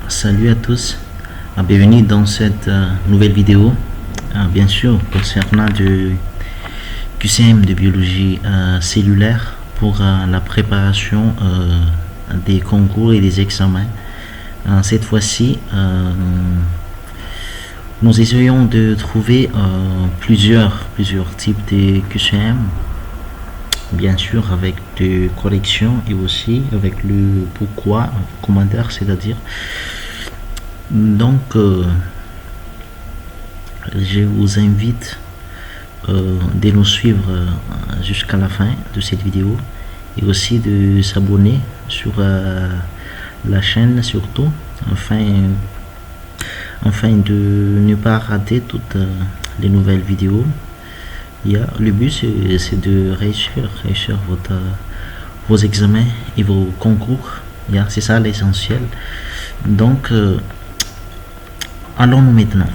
Salut à tous, bienvenue dans cette nouvelle vidéo, bien sûr concernant du QCM de biologie cellulaire pour la préparation des concours et des examens. Cette fois-ci, nous essayons de trouver plusieurs types de QCM, bien sûr avec des corrections et aussi avec le pourquoi commentaire, c'est-à-dire donc je vous invite de nous suivre jusqu'à la fin de cette vidéo et aussi de s'abonner sur la chaîne surtout afin de ne pas rater toutes les nouvelles vidéos. Le but c'est de réussir vos examens et vos concours. C'est ça l'essentiel. Donc allons-nous maintenant.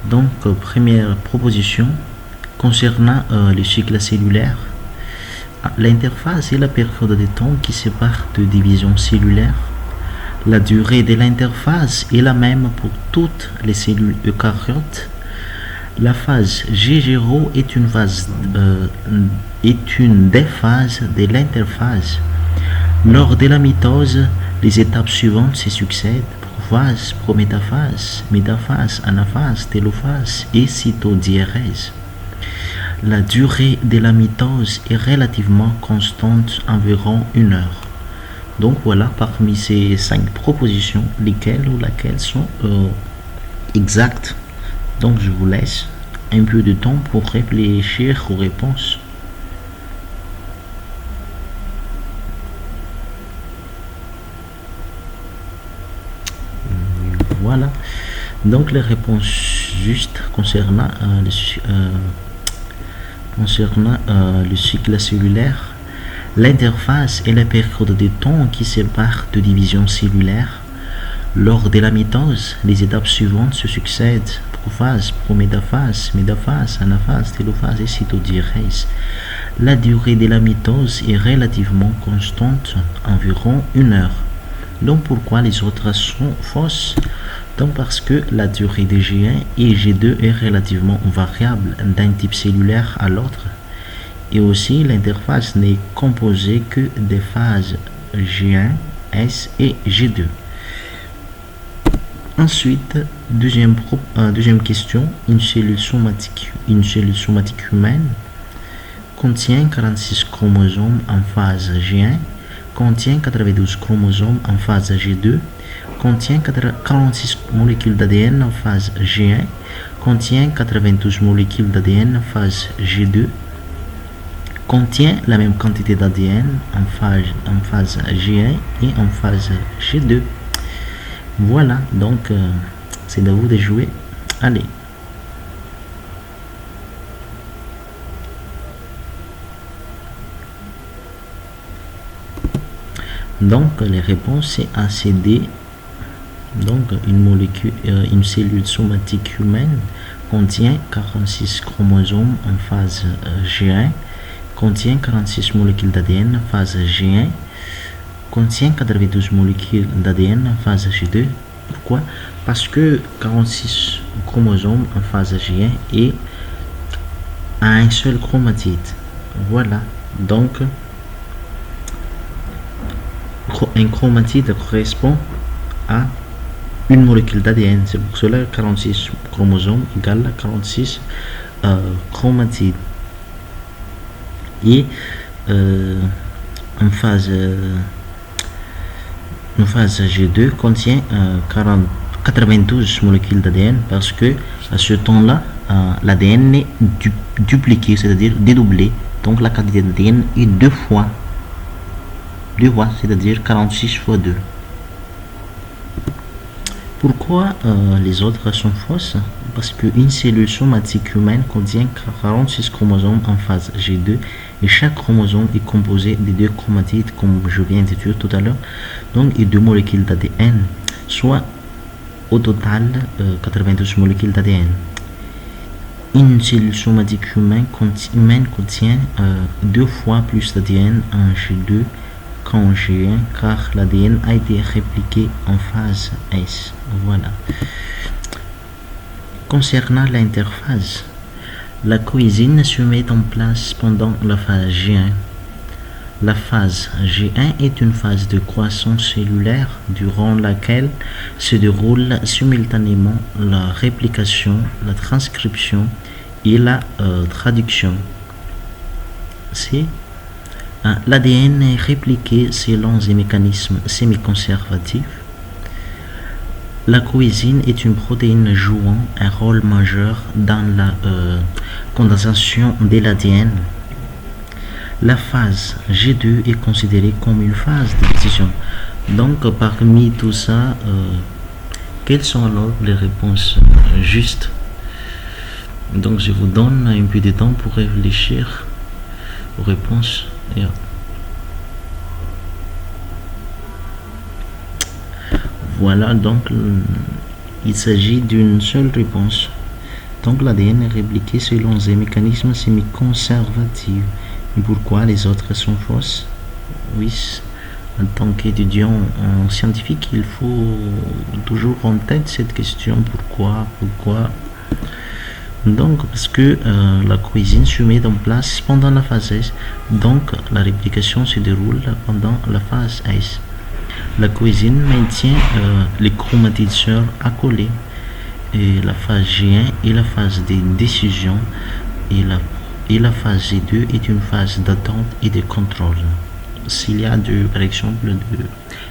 Donc première proposition concernant le cycle cellulaire. L'interface est la période de temps qui sépare deux divisions cellulaires. La durée de l'interface est la même pour toutes les cellules eucaryotes. La phase G0 est une des phases de l'interphase. Lors de la mitose, les étapes suivantes se succèdent: prophase, prométaphase, métaphase, anaphase, télophase et cytodiérèse. La durée de la mitose est relativement constante, environ 1 heure. Donc voilà, parmi ces 5 propositions, lesquelles sont exactes. Donc je vous laisse un peu de temps pour réfléchir aux réponses. Voilà. Donc les réponses justes concernant le cycle cellulaire. L'interface est la période de temps qui sépare deux divisions cellulaires. Lors de la mitose, les étapes suivantes se succèdent: prophase, prométaphase, métaphase, anaphase, télophase et cytodiérèse. La durée de la mitose est relativement constante, environ 1 heure. Donc pourquoi les autres sont fausses? Donc parce que la durée de G1 et G2 est relativement variable d'un type cellulaire à l'autre. Et aussi l'interface n'est composée que des phases G1, S et G2. Ensuite, deuxième question, une cellule somatique humaine contient 46 chromosomes en phase G1, contient 92 chromosomes en phase G2, contient 46 molécules d'ADN en phase G1, contient 92 molécules d'ADN en phase G2, contient la même quantité d'ADN en phase G1 et en phase G2. Voilà, donc c'est à vous de jouer. Allez. Donc les réponses c'est A, C, D. Donc une cellule somatique humaine contient 46 chromosomes en phase G1, contient 46 molécules d'ADN en phase G1, contient 92 molécules d'ADN en phase G2. Pourquoi? Parce que 46 chromosomes en phase G1 et à un seul chromatide. Voilà. Donc un chromatide correspond à une molécule d'ADN. C'est pour cela 46 chromosomes égale 46 chromatides. Et en phase G2 contient 92 molécules d'ADN parce que à ce temps-là, l'ADN est dupliqué, c'est-à-dire dédoublé. Donc la quantité d'ADN est deux fois, c'est-à-dire 46 fois 2. Pourquoi les autres sont fausses? Parce qu'une cellule somatique humaine contient 46 chromosomes en phase G2 et chaque chromosome est composé de 2 chromatides, comme je viens de dire tout à l'heure, donc et 2 molécules d'ADN, soit au total 92 molécules d'ADN. Une cellule somatique humaine contient 2 fois plus d'ADN en G2 qu'en G1 car l'ADN a été répliqué en phase S. Voilà. Concernant l'interphase, la cohésine se met en place pendant la phase G1. La phase G1 est une phase de croissance cellulaire durant laquelle se déroule simultanément la réplication, la transcription et la traduction. L'ADN est répliqué selon des mécanismes semi-conservatifs. La cohésine est une protéine jouant un rôle majeur dans la condensation de l'ADN. La phase G2 est considérée comme une phase de décision. Donc, parmi tout ça, quelles sont alors les réponses justes? Donc, je vous donne un peu de temps pour réfléchir aux réponses. Voilà, donc, il s'agit d'une seule réponse. Donc, l'ADN est répliqué selon des mécanismes semi-conservatifs. Pourquoi les autres sont fausses? Oui, en tant qu'étudiant en scientifique, il faut toujours en tête cette question. Pourquoi? Donc, parce que la cohésine se met en place pendant la phase S. Donc, la réplication se déroule pendant la phase S. La cohésine maintient les chromatides sœurs accolées. Et la phase G1 est la phase des décisions et la phase G2 est une phase d'attente et de contrôle. S'il y a par exemple de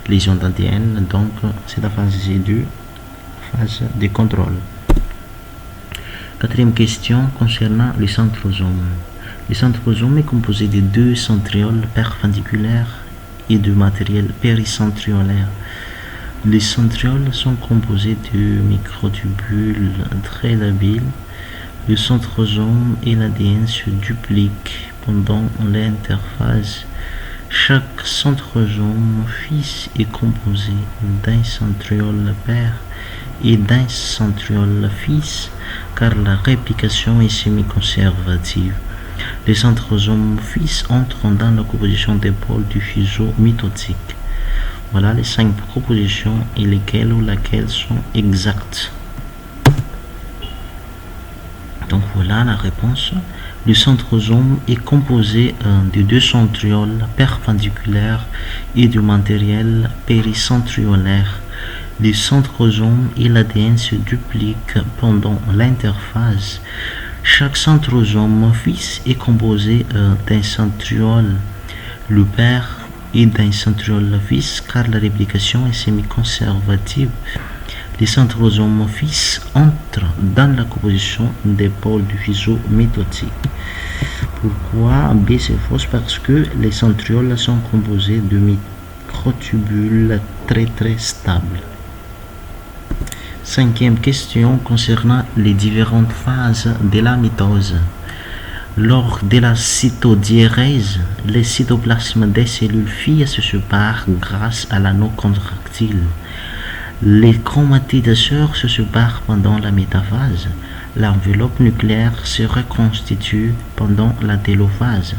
lésions d'ADN, donc c'est la phase G2, phase de contrôle. Quatrième question concernant les centrosomes. Les centrosomes est composé de deux centrioles perpendiculaires et de matériel péricentriolaire. Les centrioles sont composées de microtubules très labiles. Le centrosome et l'ADN se dupliquent pendant l'interphase. Chaque centrosome fils est composé d'un centriole père et d'un centriole fils car la réplication est semi-conservative. Les centrosomes fils entrent dans la composition des pôles du fuseau mitotique. Voilà les 5 propositions et lesquelles ou laquelle sont exactes. Donc voilà la réponse. Le centrosome est composé de deux centrioles perpendiculaires et du matériel péricentriolaire. Le centrosome et l'ADN se dupliquent pendant l'interphase. Chaque centrosome fils est composé d'un centriole, le père, et d'un centriole fils car la réplication est semi-conservative. Les centrosomes fils entrent dans la composition des pôles du fuseau mitotique. Pourquoi B c'est fausse? Parce que les centrioles sont composés de microtubules très stables. Cinquième question concernant les différentes phases de la mitose. Lors de la cytodiérèse, les cytoplasmes des cellules filles se séparent grâce à l'anneau contractile. Les chromatides sœurs se séparent pendant la métaphase. L'enveloppe nucléaire se reconstitue pendant la télophase.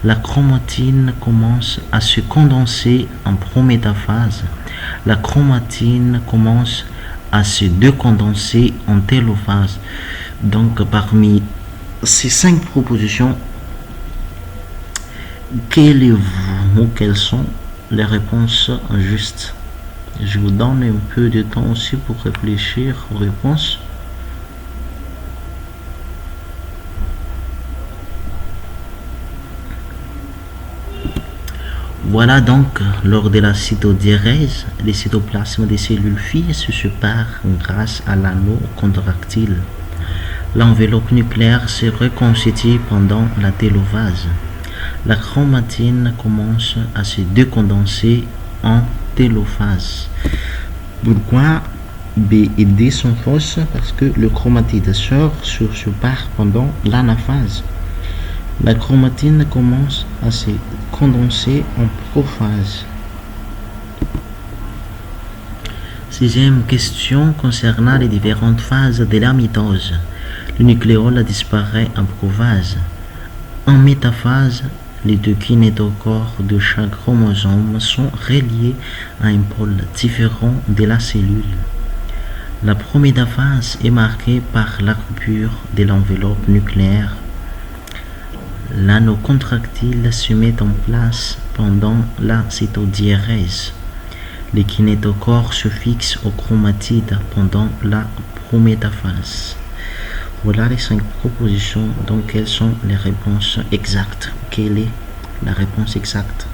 La chromatine commence à se condenser en prométaphase. La chromatine commence à se décondenser en télophase. Donc, parmi ces 5 propositions, quelles sont les réponses justes? Je vous donne un peu de temps aussi pour réfléchir aux réponses. Voilà donc, lors de la cytodiérèse, les cytoplasmes des cellules filles se séparent grâce à l'anneau contractile. L'enveloppe nucléaire se reconstitue pendant la télophase. La chromatine commence à se décondenser en télophase. Pourquoi B et D sont fausses? Parce que le chromatide sœur se sépare pendant l'anaphase. La chromatine commence à se condenser en prophase. Sixième question concernant les différentes phases de la mitose. Le nucléole disparaît en prophase. En métaphase, les deux kinétochores de chaque chromosome sont reliés à un pôle différent de la cellule. La prométaphase est marquée par la rupture de l'enveloppe nucléaire. L'anneau contractile se met en place pendant la cytodiérèse. Les kinétochores se fixent aux chromatides pendant la prométaphase. Voilà les 5 propositions. Donc, quelles sont les réponses exactes? Quelle est la réponse exacte?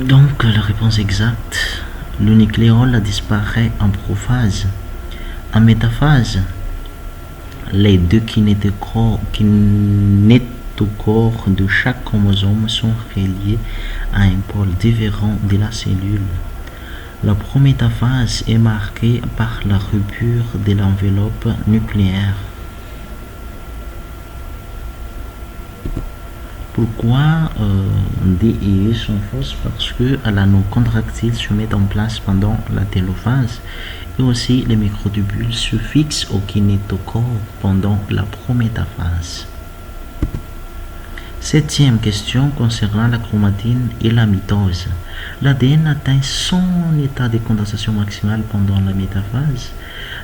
Donc, la réponse exacte, le nucléole disparaît en prophase. En métaphase, les deux kinétochores de chaque chromosome sont reliés à un pôle différent de la cellule. La prométaphase est marquée par la rupture de l'enveloppe nucléaire. Pourquoi D et E sont fausses? Parce que l'anneau contractile se met en place pendant la télophase et aussi les microtubules se fixent au kinétochore pendant la prométaphase. 7e question concernant la chromatine et la mitose. L'ADN atteint son état de condensation maximale pendant la métaphase.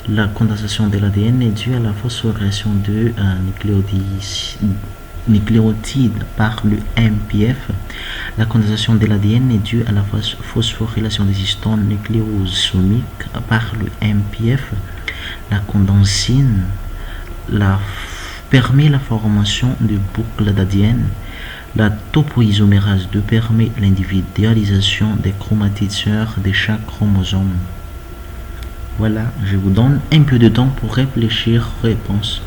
La condensation de l'ADN est due à la phosphorylation de nucléotides par le MPF. La condensation de l'ADN est due à la phosphorylation des histones nucléosomiques par le MPF. La condensine permet la formation de boucles d'ADN. La topoisomérase 2 permet l'individualisation des chromatides sœurs de chaque chromosome. Voilà, je vous donne un peu de temps pour réfléchir aux réponses.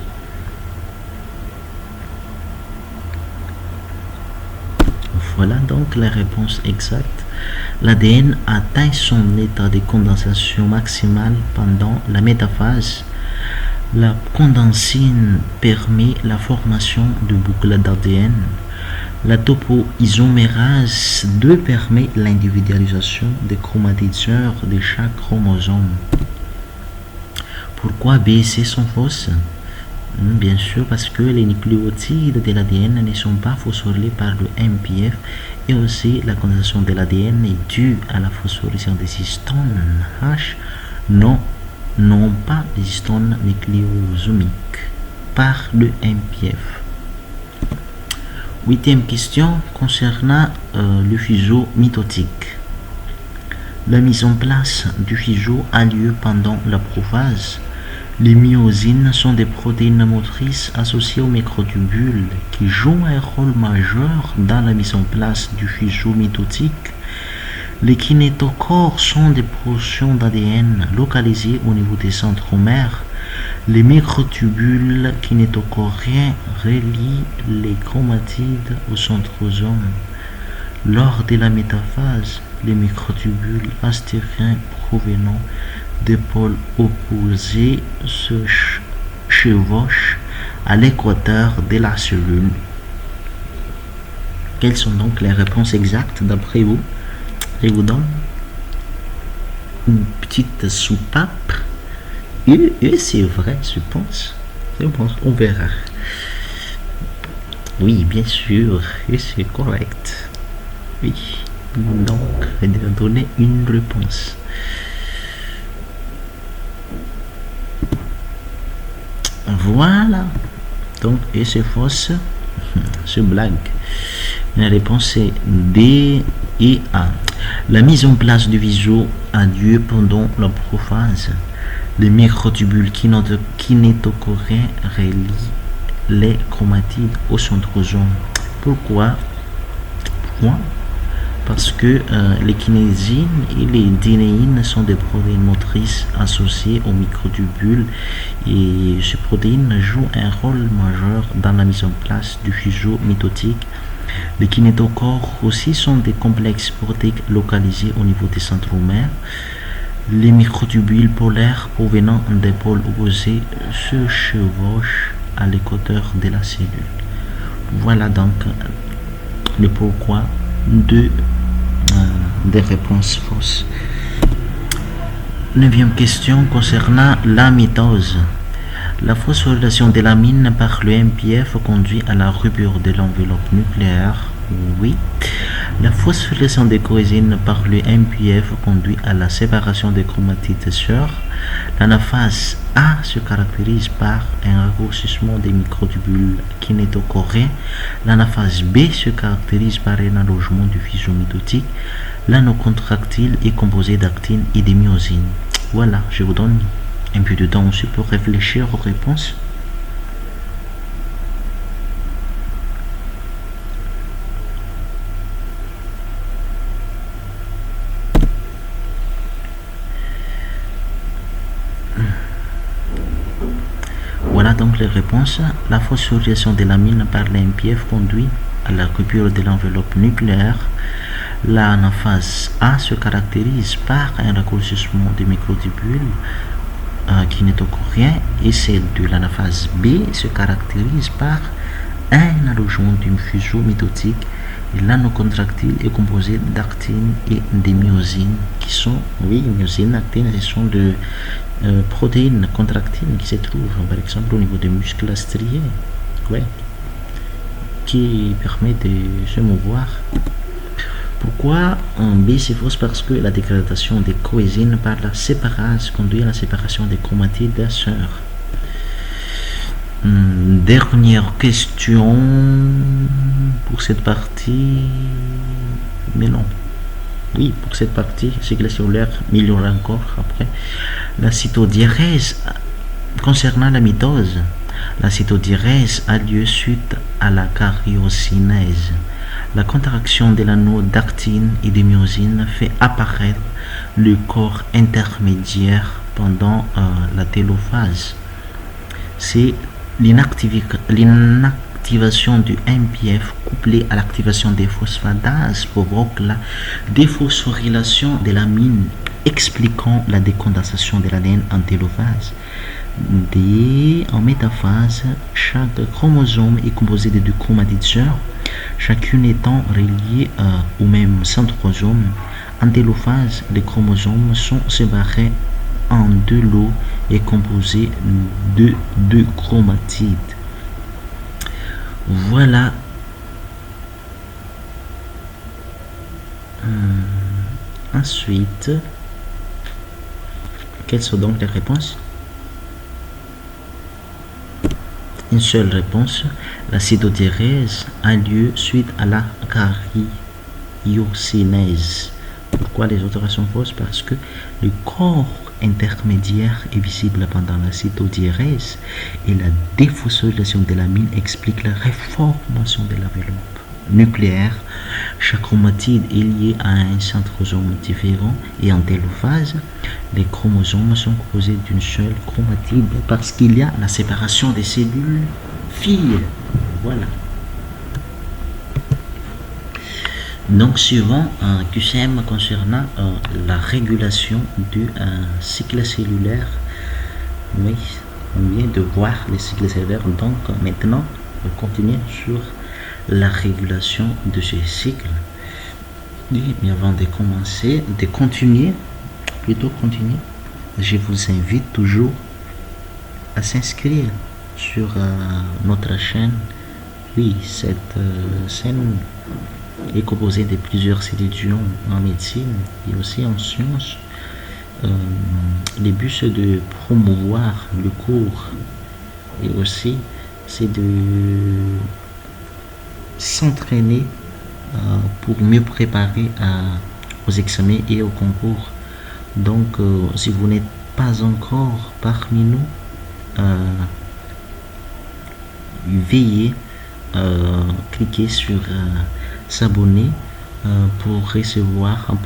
Voilà donc la réponse exacte. L'ADN atteint son état de condensation maximale pendant la métaphase. La condensine permet la formation de boucles d'ADN. La topoisomérase 2 permet l'individualisation des chromatides sœurs de chaque chromosome. Pourquoi B et C sont fausses? Bien sûr, parce que les nucléotides de l'ADN ne sont pas phosphorylés par le MPF et aussi la condensation de l'ADN est due à la phosphorylation des histones H, non pas des histones nucléosomiques par le MPF. 8e question concernant le fuseau mitotique. La mise en place du fuseau a lieu pendant la prophase. Les myosines sont des protéines motrices associées aux microtubules qui jouent un rôle majeur dans la mise en place du fuseau mitotique. Les kinétochores sont des portions d'ADN localisées au niveau des centromères. Les microtubules kinétochoriens relient les chromatides aux centrosomes. Lors de la métaphase, les microtubules astériens provenant des pôles opposés se chevauchent à l'équateur de la cellule. Quelles sont donc les réponses exactes d'après vous? Je vous donne une petite soupape. Et c'est vrai, je pense. On verra. Oui, bien sûr, et c'est correct. Oui, donc, je vais donner une réponse. Voilà. Donc, et c'est fausse. C'est blague. La réponse est D et A. La mise en place du fuseau a lieu pendant la prophase. Les microtubules kinétochoriens relient les chromatides aux centrosomes. Pourquoi? Parce que les kinésines et les dinéines sont des protéines motrices associées aux microtubules et ces protéines jouent un rôle majeur dans la mise en place du fuseau mitotique. Les kinétochores aussi sont des complexes protéiques localisés au niveau des centromères. Les microtubules polaires provenant des pôles opposés se chevauchent à l'équateur de la cellule. Voilà donc le pourquoi des réponses fausses. 9e question concernant la mitose. La phosphorylation de l'amine par le MPF conduit à la rupture de l'enveloppe nucléaire. Oui. La phosphorylation des coésines par le MPF conduit à la séparation des chromatides sœurs. L'anaphase A se caractérise par un raccourcissement des microtubules kinétochoriens. L'anaphase B se caractérise par un allongement du fuseau mitotique. L'anocontractile est composé d'actine et de myosine. Voilà, je vous donne un peu de temps aussi pour réfléchir aux réponses. Voilà donc les réponses. La phosphorylation de l'amine par l'MPF conduit à la rupture de l'enveloppe nucléaire. L'anaphase A se caractérise par un raccourcissement des microtubules kinétochoriens et celle de l'anaphase B se caractérise par un allongement du fuseau mitotique. L'anocontractile est composé d'actine et de myosine qui sont, oui, myosine, actine, ce sont de protéines contractiles qui se trouvent par exemple au niveau des muscles striés, ouais, qui permet de se mouvoir. Pourquoi en B c'est fausse? Parce que la dégradation des coésines par la séparase conduit à la séparation des chromatides sœurs. Dernière question pour cette partie. Mais non. Oui, pour cette partie, cycle cellulaire, mais il y aura encore après. La cytodiérèse, concernant la mitose, la cytodiérèse a lieu suite à la cariocinèse. La contraction de l'anneau d'actine et de myosine fait apparaître le corps intermédiaire pendant la télophase. C'est l'inactivation du MPF couplée à l'activation des phosphatases provoque la déphosphorylation de l'amine, expliquant la décondensation de l'ADN en télophase. En métaphase, chaque chromosome est composé de deux chromatides sœurs, chacune étant reliée au même centrosome. En télophase, les chromosomes sont séparés en deux lots et composés de deux chromatides. Voilà. Ensuite, quelles sont donc les réponses? Une seule réponse. La cytodiérèse a lieu suite à la cariocinèse. Pourquoi les autres sont fausses? Parce que le corps intermédiaire est visible pendant la cytodiérèse et la déphosphorylation de l'amine explique la réformation de l'enveloppe nucléaire. Chaque chromatide est lié à un centrosome différent et en télophase, les chromosomes sont composés d'une seule chromatide parce qu'il y a la séparation des cellules filles. Voilà. Donc, suivant un QCM concernant la régulation du cycle cellulaire. Oui, on vient de voir les cycles cellulaires. Donc, maintenant, on va continuer sur la régulation de ces cycles. Oui, mais avant de continuer, je vous invite toujours à s'inscrire sur notre chaîne. Oui, cette chaîne est composée de plusieurs étudiants en médecine et aussi en sciences. Le but c'est de promouvoir le cours et aussi c'est de s'entraîner pour mieux préparer aux examens et aux concours. Donc si vous n'êtes pas encore parmi nous, veuillez cliquer sur s'abonner pour recevoir en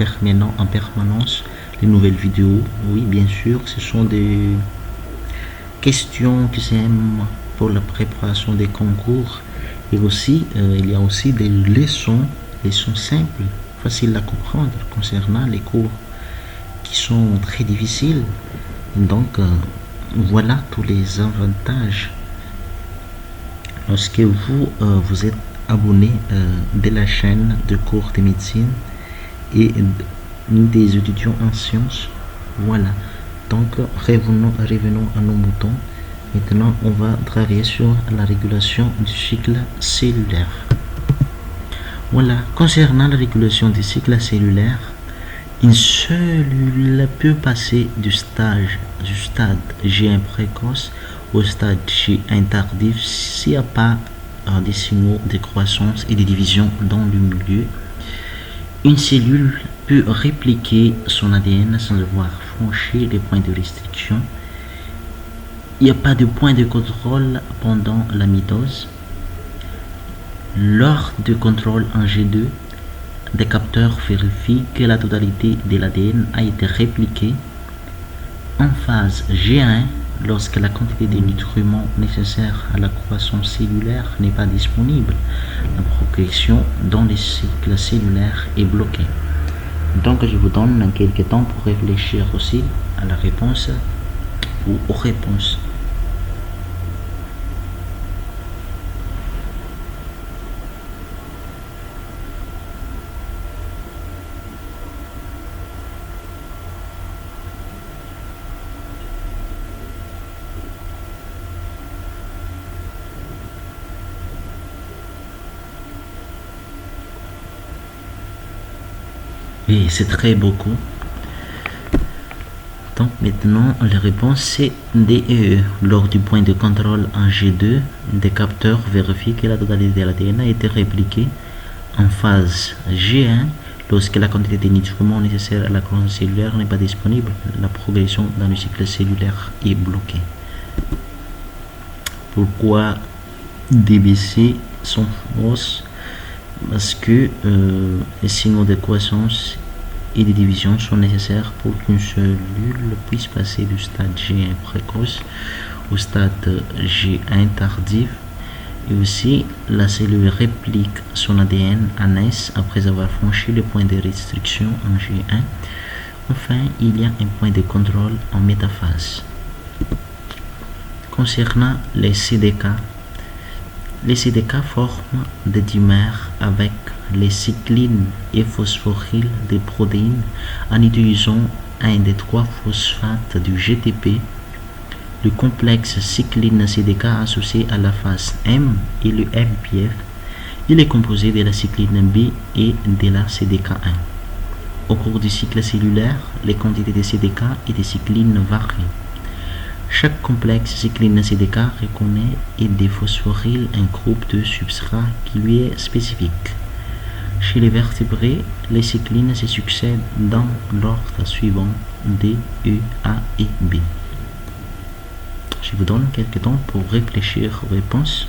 permanence les nouvelles vidéos. Oui, bien sûr, ce sont des questions qui s'aiment pour la préparation des concours et aussi il y a aussi des leçons simples, faciles à comprendre concernant les cours qui sont très difficiles. Donc voilà tous les avantages lorsque vous êtes abonné de la chaîne de cours de médecine et des étudiants en sciences. Voilà. Donc revenons à nos moutons. Maintenant, on va travailler sur la régulation du cycle cellulaire. Voilà, concernant la régulation du cycle cellulaire, une cellule peut passer du stade G1 précoce au stade G1 tardif s'il n'y a pas des signaux de croissance et de division dans le milieu. Une cellule peut répliquer son ADN sans devoir franchir les points de restriction. Il n'y a pas de point de contrôle pendant la mitose. Lors du contrôle en G2, des capteurs vérifient que la totalité de l'ADN a été répliquée. En phase G1, lorsque la quantité de nutriments nécessaires à la croissance cellulaire n'est pas disponible, la progression dans les cycles cellulaires est bloquée. Donc je vous donne quelques temps pour réfléchir aussi à la réponse ou aux réponses. Et c'est très beaucoup. Donc maintenant, la réponse c'est D et E. Lors du point de contrôle en G2, des capteurs vérifient que la totalité de l'ADN a été répliquée. En phase G1, lorsque la quantité de nutriments nécessaires à la croissance cellulaire n'est pas disponible, la progression dans le cycle cellulaire est bloquée. Pourquoi DBC sont fausses? Parce que les signaux de croissance et de division sont nécessaires pour qu'une cellule puisse passer du stade G1 précoce au stade G1 tardif. Et aussi, la cellule réplique son ADN en S après avoir franchi le point de restriction en G1. Enfin, il y a un point de contrôle en métaphase. Concernant les CDK forment des dimères avec les cyclines et phosphoryles des protéines en utilisant un des trois phosphates du GTP. Le complexe cycline CDK associé à la phase M et le MPF, il est composé de la cycline B et de la CDK1. Au cours du cycle cellulaire, les quantités de CDK et de cycline varient. Chaque complexe cycline CDK reconnaît et déphosphoryle un groupe de substrats qui lui est spécifique. Chez les vertébrés, les cyclines se succèdent dans l'ordre suivant D, E, A et B. Je vous donne quelques temps pour réfléchir aux réponses.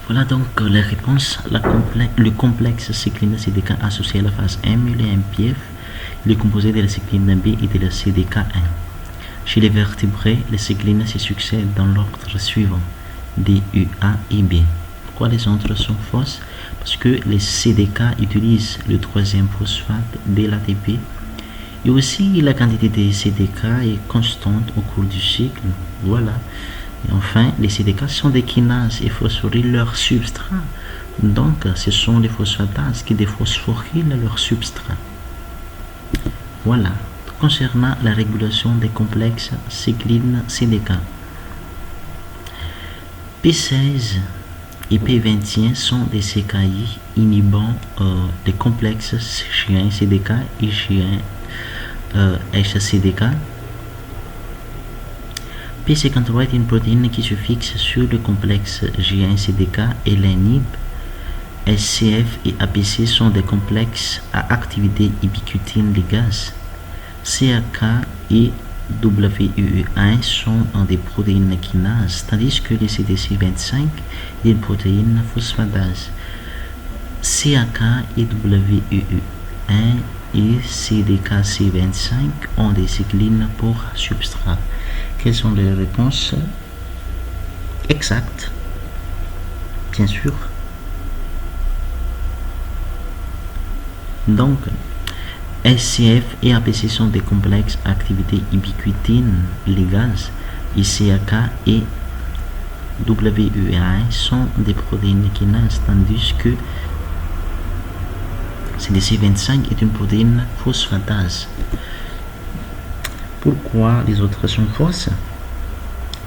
Voilà donc les réponses. Le complexe cycline CDK associé à la phase M et le MPF, il est composé de la cycline B et de la CDK1. Chez les vertébrés, les cyclines se succèdent dans l'ordre suivant D, E, A et B. Pourquoi les autres sont fausses? Parce que les CDK utilisent le troisième phosphate de l'ATP et aussi la quantité de CDK est constante au cours du cycle. Voilà. Et enfin, les CDK sont des kinases et phosphorylent leur substrat. Donc, ce sont les phosphatases qui déphosphorylent leur substrat. Voilà. Concernant la régulation des complexes cycline CDK, P16 et P21 sont des CKI inhibant des complexes G1 CDK et G1 HCDK. P53 est une protéine qui se fixe sur le complexe G1 CDK et l'inhibe. SCF et APC sont des complexes à activité ubiquitine ligase. CAK et WEE1 sont des protéines kinases, tandis que les CDC25 est une protéine phosphatase. CAK et WEE1 et CDKC25 ont des cyclines pour substrat. Quelles sont les réponses exactes? Bien sûr. Donc, SCF et APC sont des complexes à activité ubiquitine ligase et CAK et WEA sont des protéines kinases, tandis que CDC25 est une protéine phosphatase. Pourquoi les autres sont fausses?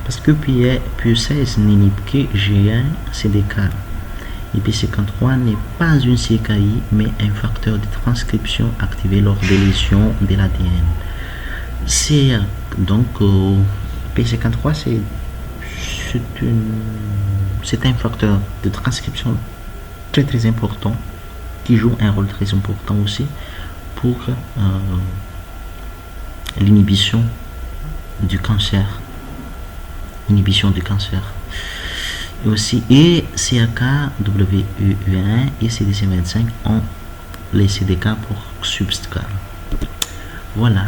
Parce que PE16 n'inhibe que G1 CDK. Et P53 n'est pas une CKI, mais un facteur de transcription activé lors des lésions de l'ADN. Donc, P53, c'est un facteur de transcription très très important qui joue un rôle très important aussi pour l'inhibition du cancer. Et aussi, et CAK, WE1 et CDC25 ont les CDK pour substrat. Voilà.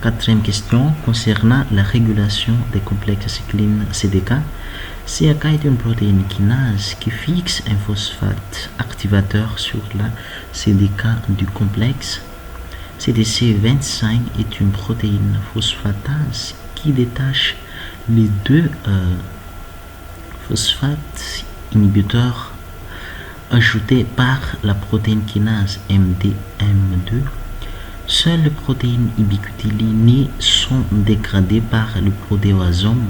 Quatrième question concernant la régulation des complexes cyclines CDK. CAK est une protéine kinase qui fixe un phosphate activateur sur la CDK du complexe. CDC25 est une protéine phosphatase qui détache les deux phosphates inhibiteurs ajoutés par la protéine kinase MDM2. Seules les protéines ubiquitinées sont dégradées par le protéasome.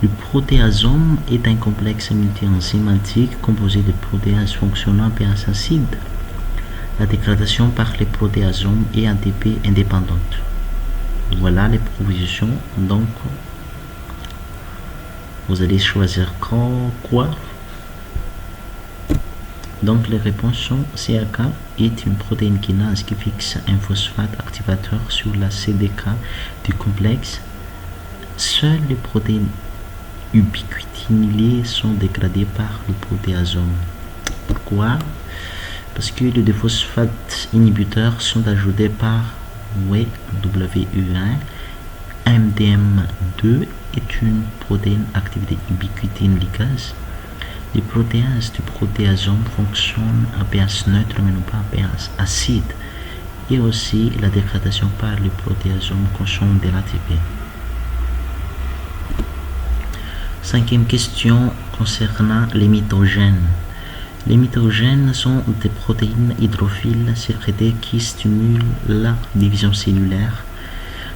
Le protéasome est un complexe multi-enzymatique composé de protéases fonctionnant pH acide. La dégradation par les protéasomes est ATP indépendante. Voilà les propositions. Donc, vous allez choisir quoi? Donc, les réponses sont CAK est une protéine kinase qui fixe un phosphate activateur sur la CDK du complexe. Seules les protéines ubiquitinylées sont dégradées par le protéasome. Pourquoi? Parce que les deux phosphates inhibiteurs sont ajoutés par WE1. MDM2 est une protéine activée ubiquitine ligase. Les protéases du protéasome fonctionnent à pH neutre mais non pas à pH acide. Et aussi la dégradation par les protéasomes consomme de l'ATP. Cinquième question concernant les mitogènes. Les mitogènes sont des protéines hydrophiles sécrétées qui stimulent la division cellulaire,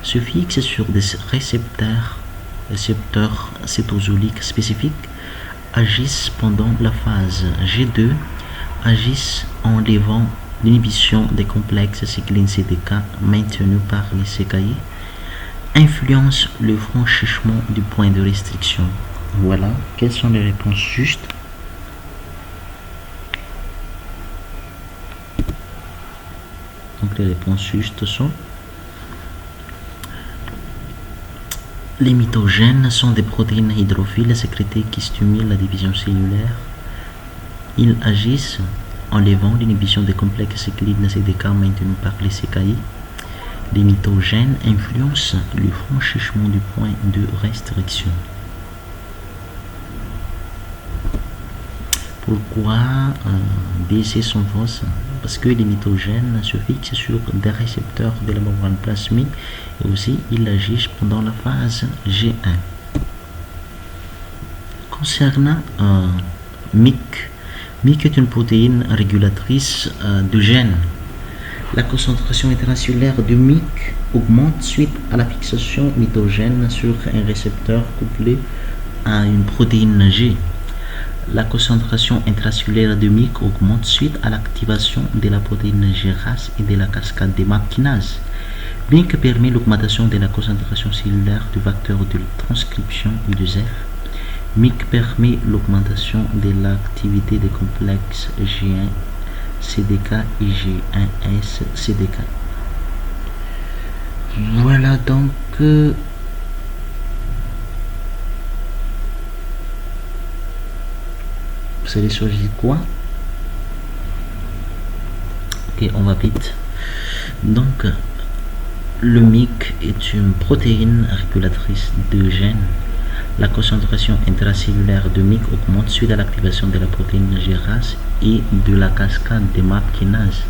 se fixent sur des récepteurs cytosoliques spécifiques, agissent pendant la phase G2, agissent en levant l'inhibition des complexes cyclines CDK maintenus par les CKI, influencent le franchissement du point de restriction. Voilà, quelles sont les réponses justes? Donc les réponses justes sont: les mitogènes sont des protéines hydrophiles sécrétées qui stimulent la division cellulaire. Ils agissent en levant l'inhibition des complexes cyclines CDK maintenus par les CKI. Les mitogènes influencent le franchissement du point de restriction. Pourquoi B, C sont fausses? Parce que les mitogènes se fixent sur des récepteurs de la membrane plasmique et aussi ils agissent pendant la phase G1. Concernant MYC, MYC est une protéine régulatrice de gènes. La concentration intracellulaire de MYC augmente suite à la fixation mitogène sur un récepteur couplé à une protéine G. La concentration intracellulaire de MYC augmente suite à l'activation de la protéine GRAS et de la cascade des MAP kinases. MYC permet l'augmentation de la concentration cellulaire du facteur de transcription U2F. MYC permet l'augmentation de l'activité des complexes G1 CDK et G1S CDK. Voilà donc vous allez choisir quoi? Ok, on va vite. Donc, le MYC est une protéine régulatrice de gènes. La concentration intracellulaire de MYC augmente suite à l'activation de la protéine GRAS et de la cascade des MAP kinases.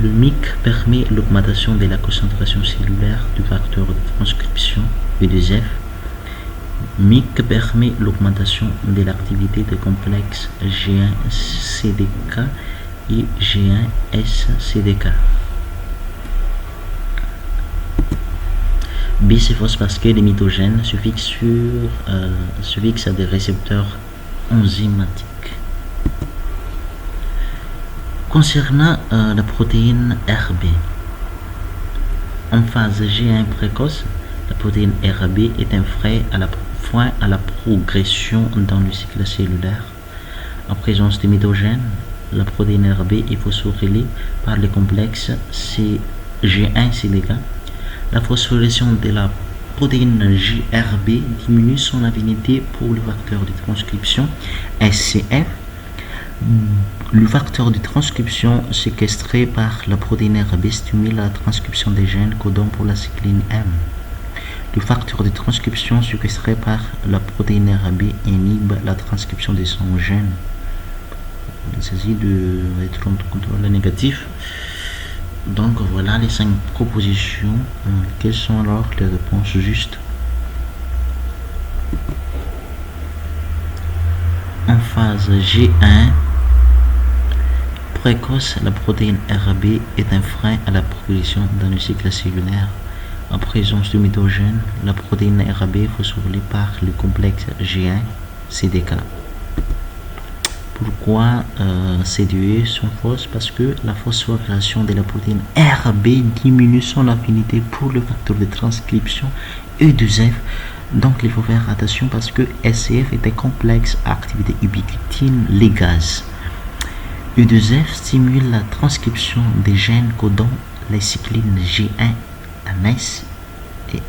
Le MYC permet l'augmentation de la concentration cellulaire du facteur de transcription U2F. MIC permet l'augmentation de l'activité des complexes G1-CDK et G1-SCDK. B, c'est fausse parce que les mitogènes se fixent à des récepteurs enzymatiques. Concernant la protéine RB, en phase G1 précoce, la protéine RB est un frein à la progression dans le cycle cellulaire. En présence de mitogènes, la protéine RB est phosphorylée par les complexes G1-CDK. La phosphorylation de la protéine JRB diminue son affinité pour le facteur de transcription SCF. Le facteur de transcription séquestré par la protéine RB stimule la transcription des gènes codants pour la cycline M. Le facteur de transcription séquestré par la protéine RB inhibe la transcription de son gène. Il s'agit d'être contre contrôle négatif. Donc voilà les 5 propositions. Quelles sont alors les réponses justes? En phase G1 précoce, la protéine RB est un frein à la progression dans le cycle cellulaire. En présence de mitogènes, la protéine RB est phosphorylée par le complexe G1-CDK. Pourquoi ces deux sont fausses? Parce que la phosphorylation de la protéine RB diminue son affinité pour le facteur de transcription E2F. Donc il faut faire attention parce que SCF est un complexe à activité ubiquitine ligase. E2F stimule la transcription des gènes codant les cyclines G1-MS et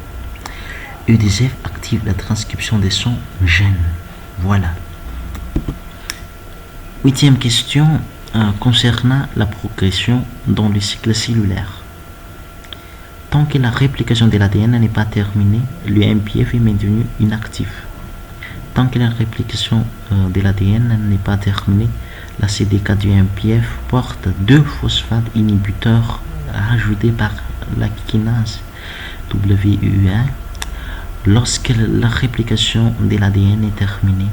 E2F active la transcription de son gène. Voilà. 8e question concernant la progression dans le cycle cellulaire. Tant que la réplication de l'ADN n'est pas terminée, le MPF est maintenu inactif. Tant que la réplication de l'ADN n'est pas terminée, la CDK du MPF porte 2 phosphates inhibiteurs ajoutés par la kinase WU1. Lorsque la réplication de l'ADN est terminée,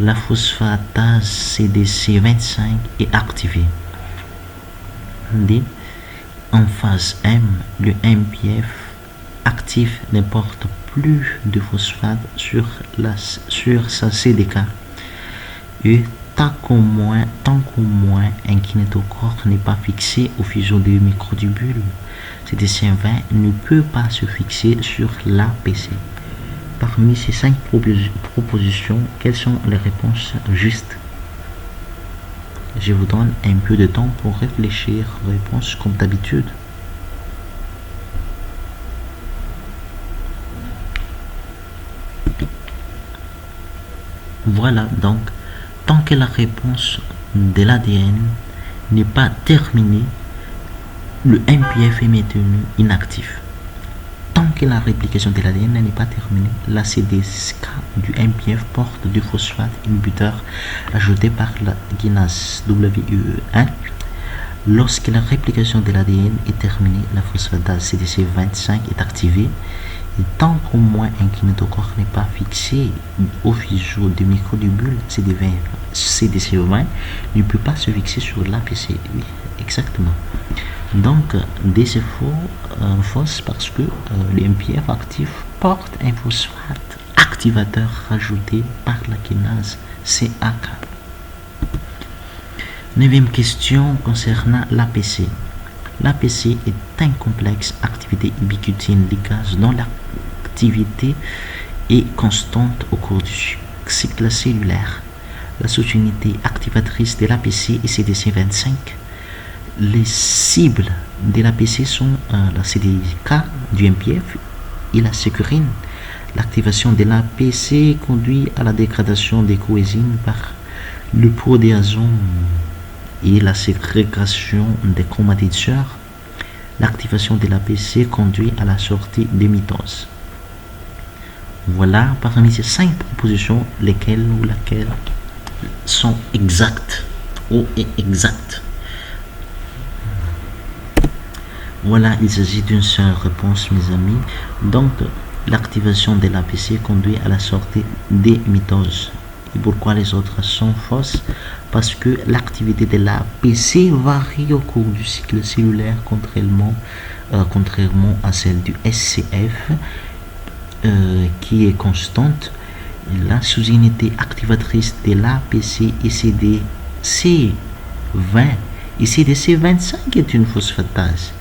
la phosphatase CDC25 est activée. D. En phase M, le MPF actif ne porte plus de phosphate sur sa CDK. Et tant qu'au moins un kinétochore n'est pas fixé au fuseau de microtubules, CDC20 ne peut pas se fixer sur l'APC. Parmi ces 5 propositions, quelles sont les réponses justes? Je vous donne un peu de temps pour réfléchir aux réponses comme d'habitude. Voilà, donc, tant que la réponse de l'ADN n'est pas terminée, le MPF est maintenu inactif. Tant que la réplication de l'ADN n'est pas terminée, la CDK du MPF porte 2 phosphates inhibiteurs ajoutés par la kinase WU1. Lorsque la réplication de l'ADN est terminée, la phosphatase CDC25 est activée. Et tant qu'au moins un kinétochore n'est pas fixé au fuseau de microtubules, CDC20 ne peut pas se fixer sur l'APC. Oui, exactement. Donc, D c'est fausse parce que le MPF actif porte un phosphate activateur rajouté par la kinase CAK. 9e question concernant l'APC. L'APC est un complexe activité ubiquitine ligase dont l'activité est constante au cours du cycle cellulaire. La sous-unité activatrice de l'APC est CDC25. Les cibles de l'APC sont la CDK du MPF et la sécurine. L'activation de l'APC conduit à la dégradation des coésines par le protéasome et la ségrégation des chromatideurs. L'activation de l'APC conduit à la sortie des mitoses. Voilà parmi ces 5 propositions lesquelles sont exactes ou inexactes. Voilà, il s'agit d'une seule réponse, mes amis. Donc, l'activation de l'APC conduit à la sortie des mitoses. Et pourquoi les autres sont fausses? Parce que l'activité de l'APC varie au cours du cycle cellulaire, contrairement à celle du SCF, qui est constante. La sous-unité activatrice de l'APC est CDC20 et CDC25 est une phosphatase.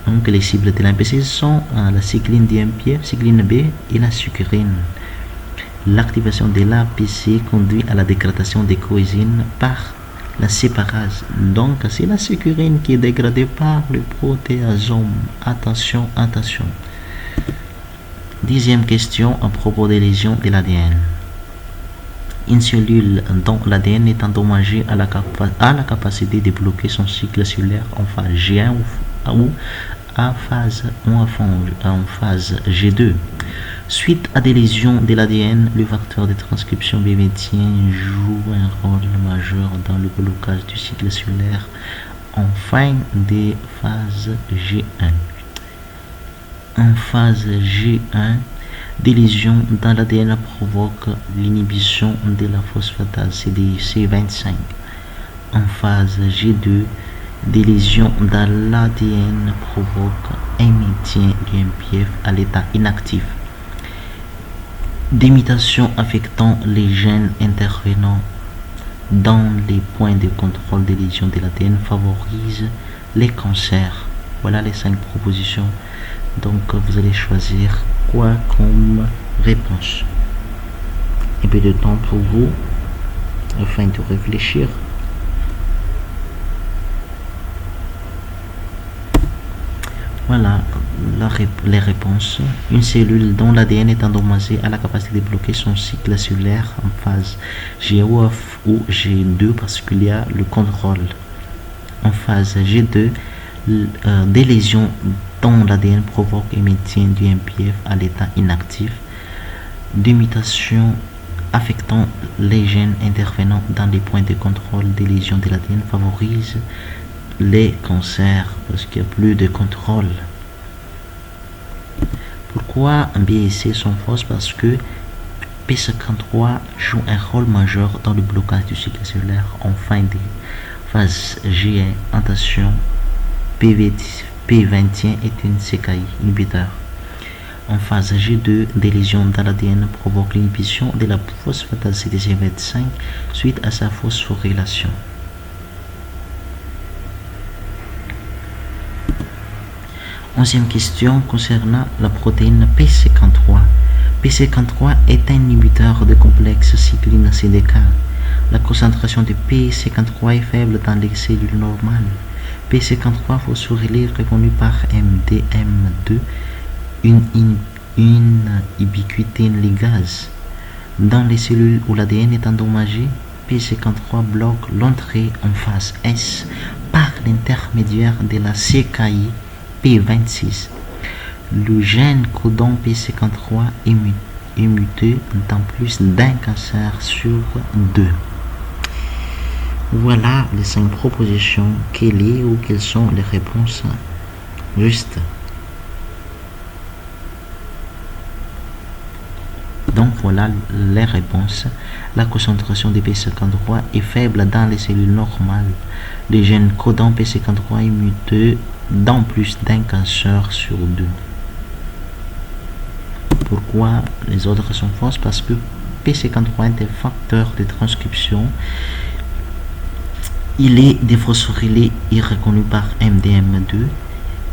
Donc les cibles de l'APC sont la cycline DMPF, cycline B et la sucrine. L'activation de l'APC conduit à la dégradation des coésines par la séparase. Donc c'est la sucrine qui est dégradée par le protéasome. Attention, attention. 10e question à propos des lésions de l'ADN. Une cellule dont l'ADN est endommagé a la capacité de bloquer son cycle cellulaire en phase G1 ou en phase G2. Suite à des lésions de l'ADN, le facteur de transcription B21 joue un rôle majeur dans le blocage du cycle cellulaire en fin de phase G1. En phase G1, des lésions dans l'ADN provoquent l'inhibition de la phosphatase CDC25. En phase G2, des lésions dans l'ADN provoquent un maintien du MPF à l'état inactif. Des mutations affectant les gènes intervenant dans les points de contrôle des lésions de l'ADN favorisent les cancers. Voilà les 5 propositions. Donc vous allez choisir quoi comme réponse. Un peu de temps pour vous afin de réfléchir. Voilà les réponses. Une cellule dont l'ADN est endommagé a la capacité de bloquer son cycle cellulaire en phase G1 ou G2 parce qu'il y a le contrôle. En phase G2, des lésions dont l'ADN provoque et maintient du MPF à l'état inactif. Des mutations affectant les gènes intervenant dans les points de contrôle des lésions de l'ADN favorisent les cancers parce qu'il n'y a plus de contrôle. Pourquoi B et C sont fausses? Parce que P53 joue un rôle majeur dans le blocage du cycle cellulaire en fin de phase G1. Attention, P21 est une CKI inhibiteur. En phase G2, des lésions dans l'ADN provoquent l'inhibition de la phosphatase CDC25 suite à sa phosphorylation. Onzième question concernant la protéine P53. P53 est un inhibiteur de complexe cycline CDK. La concentration de P53 est faible dans les cellules normales. P53 phosphorylé reconnu par MDM2, une ubiquitine ligase. Dans les cellules où l'ADN est endommagé, P53 bloque l'entrée en phase S par l'intermédiaire de la CKI P26. Le gène codant P53 est muté dans plus d'un cancer sur 2. Voilà les 5 propositions. Quelles sont les réponses justes? Donc voilà les réponses. La concentration de P53 est faible dans les cellules normales. Le gène codant P53 est muté dans plus d'un cancer sur 2. Pourquoi les autres sont fausses? Parce que P53 est un facteur de transcription. Il est déphosphorylé et reconnu par MDM2.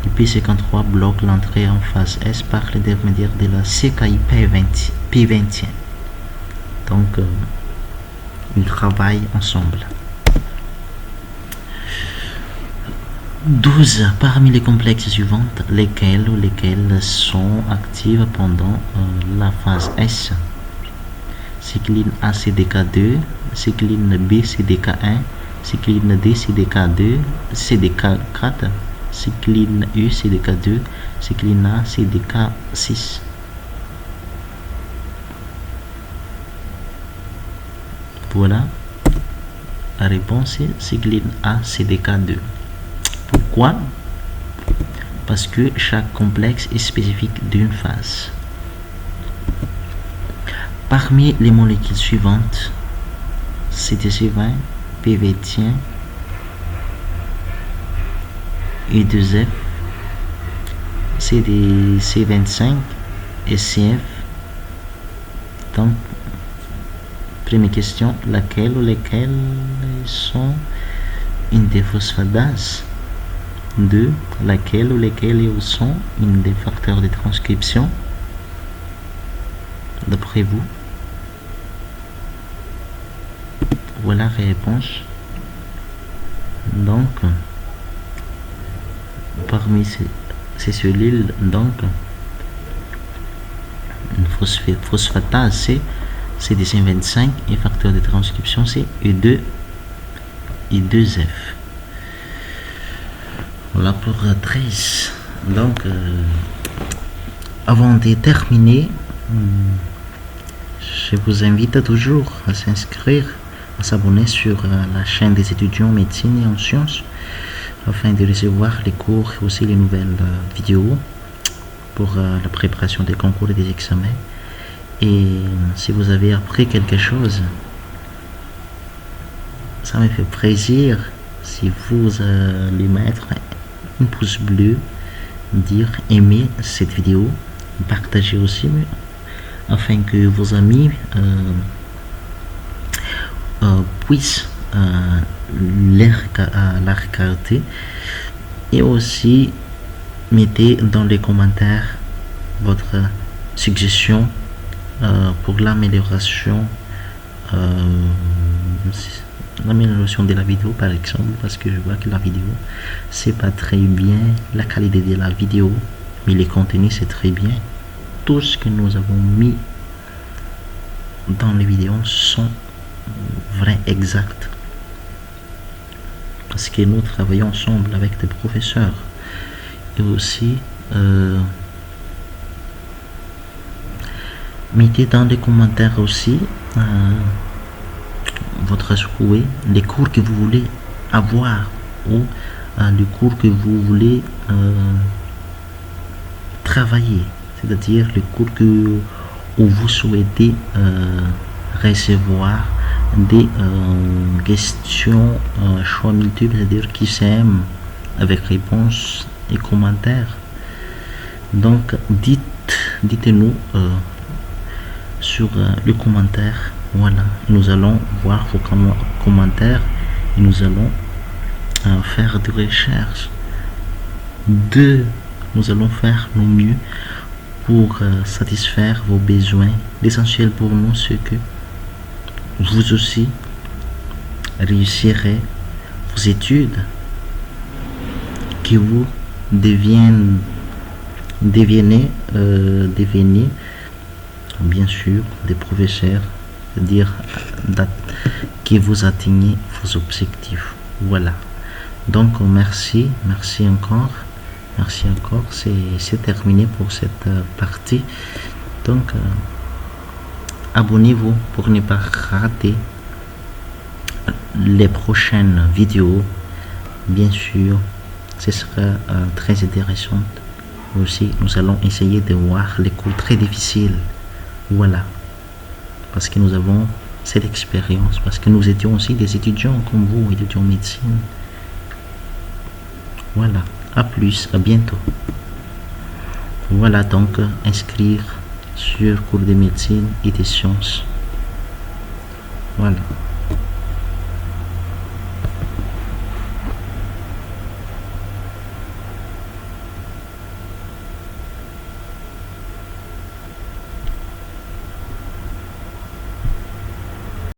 Et P53 bloque l'entrée en phase S par l'intermédiaire de la CKI P21. Donc, ils travaillent ensemble. 12. Parmi les complexes suivantes, lesquels sont actifs pendant la phase S? Cycline A CDK2, cycline B CDK1, cycline D CDK2, CDK4, cycline U CDK2, cycline A CDK6. Voilà, la réponse est cycline A CDK2. Pourquoi? Parce que chaque complexe est spécifique d'une phase. Parmi les molécules suivantes, CTC20, PVT1, U2F, CDC25, SCF. Donc, première question, laquelle ou lesquelles sont une des phosphatases? 2. Laquelle ou lesquelles sont une des facteurs de transcription? D'après vous? Voilà la réponse. Donc, parmi ces cellules, donc, une phosphatase, c'est CDC25 et facteur de transcription, c'est U2F. Voilà pour 13. Donc, avant de terminer, je vous invite toujours à s'inscrire, à s'abonner sur la chaîne des étudiants en médecine et en sciences afin de recevoir les cours et aussi les nouvelles vidéos pour la préparation des concours et des examens. Et si vous avez appris quelque chose, ça me fait plaisir si vous allez mettre un pouce bleu, dire aimer cette vidéo, partager aussi afin que vos amis puissent la regarder, et aussi mettez dans les commentaires votre suggestion pour l'amélioration de la vidéo, par exemple, parce que je vois que la vidéo c'est pas très bien, la qualité de la vidéo, mais les contenus c'est très bien. Tout ce que nous avons mis dans les vidéos sont vrais, exacts, parce que nous travaillons ensemble avec des professeurs. Et aussi mettez dans les commentaires aussi votre souhait, les cours que vous voulez avoir, ou les cours que vous voulez travailler, c'est-à-dire les cours où vous souhaitez recevoir des questions choix multiples, c'est-à-dire qui s'aiment avec réponse et commentaires. Donc dites-nous sur le commentaire. Voilà, nous allons voir vos commentaires et nous allons faire des recherches. Nous allons faire le mieux pour satisfaire vos besoins. L'essentiel pour nous, c'est que vous aussi réussirez vos études, que vous devenez bien sûr des professeurs, c'est-à-dire que vous atteignez vos objectifs. Voilà. Donc merci encore, c'est terminé pour cette partie. Donc abonnez-vous pour ne pas rater les prochaines vidéos. Bien sûr, ce sera très intéressant. Aussi, nous allons essayer de voir les cours très difficiles. Voilà, parce que nous avons cette expérience, parce que nous étions aussi des étudiants comme vous, étudiants en médecine. Voilà, à plus, à bientôt. Voilà, donc inscrire sur cours de médecine et des sciences. Voilà.